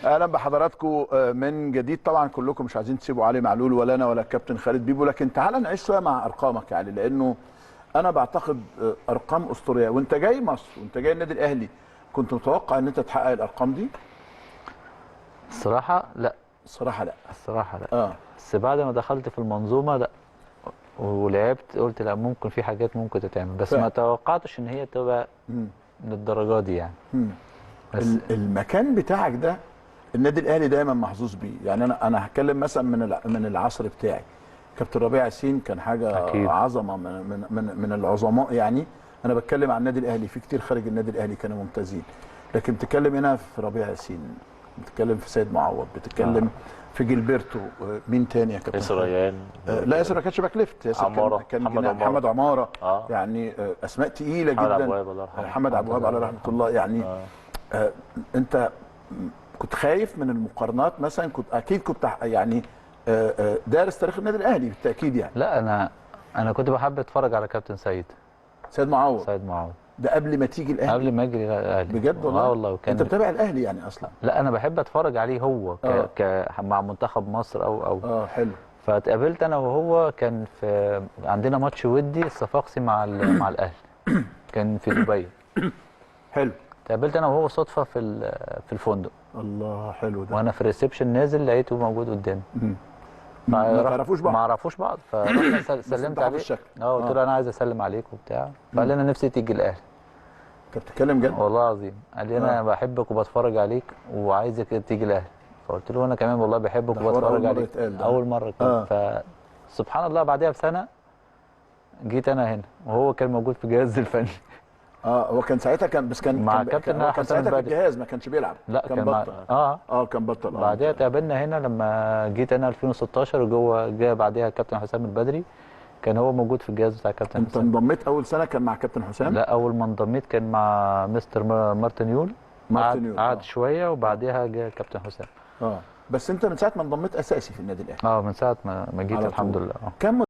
اهلا بحضراتكم من جديد. طبعا كلكم مش عايزين تسيبوا علي معلول ولا انا ولا الكابتن خالد بيبو، لكن تعال نعيش شويه مع ارقامك يا علي، لانه انا بعتقد ارقام اسطوريه. وانت جاي مصر وانت جاي النادي الاهلي، كنت متوقع ان انت تحقق الارقام دي؟ الصراحة لا. الصراحه لا. الصراحة لا. اه بس بعد ما دخلت في المنظومة لا، ولعبت قلت لا، ممكن في حاجات ممكن تتعمل، بس ما توقعتش ان هي تبقى مم. للدرجة دي يعني. مم. بس المكان بتاعك ده النادي الاهلي دايما محظوظ بيه. يعني انا هتكلم مثلا من العصر بتاعي. كابتن ربيع ياسين كان حاجه أكيد. عظمه من العظماء. يعني انا بتكلم عن النادي الاهلي، في كتير خارج النادي الاهلي كانوا ممتازين، لكن بتتكلم هنا في ربيع ياسين، بتتكلم في سيد معوض، بتتكلم في جilberto. مين تاني يا كابتن؟ ياسر ريان. لا، ياسر ما كانش باك ليفت. ياسر عمارة. كان محمد جناح. عمارة. محمد عمارة. اه يعني اسماء تقيله محمد جدا. عبد الوهاب الله يرحمه. محمد عبد الوهاب على رحمه الله. يعني انت كنت خايف من المقارنات مثلا؟ كنت يعني دارس تاريخ النادي الاهلي بالتاكيد يعني. لا، انا كنت بحب اتفرج على كابتن سيد معوض. سيد معوض ده قبل ما تيجي الاهلي؟ قبل ما اجري الاهلي بجد والله؟ والله. وكان انت بتابع الاهلي يعني اصلا؟ لا، انا بحب اتفرج عليه هو مع منتخب مصر او حلو. فاتقابلت انا وهو، كان في عندنا ماتش ودي الصفاقسي مع الاهلي، كان في دبي. حلو. اتقابلت انا وهو صدفه في الفندق. الله، حلو ده. وانا في الريسبشن نازل لقيته موجود قدامي. ما تعرفوش بعض؟ ما اعرفوش بعض، فرحنا سلمت عليه. قلت له انا عايز اسلم عليك وبتاع، فقال لي انا نفسي تيجي الاهلي. انت بتتكلم جد؟ والله العظيم. قال لي انا بحبك وبتفرج عليك وعايزك تيجي الاهلي. فقلت له انا كمان والله بحبك وبتفرج عليك. اول مره كده. فسبحان الله بعدها بسنه جيت انا هنا وهو كان موجود في الجهاز الفني. هو كان ساعتها كان مع كابتن كان ساعتها في الجهاز، ما كانش بيلعب. لا، كان بطل. كان بطل. بعدها اتقابلنا هنا لما جيت انا 2016، وجوه جه بعدها كابتن حسام البدري، كان هو موجود في الجهاز بتاع كابتن حسام. انت انضميت اول سنه كان مع كابتن حسام؟ لا، اول ما انضميت كان مع مستر مارتن يول. قعد شويه وبعدها جه كابتن حسام. بس انت من ساعه ما انضميت اساسي في النادي الاهلي؟ من ساعه ما جيت الحمد لله. كم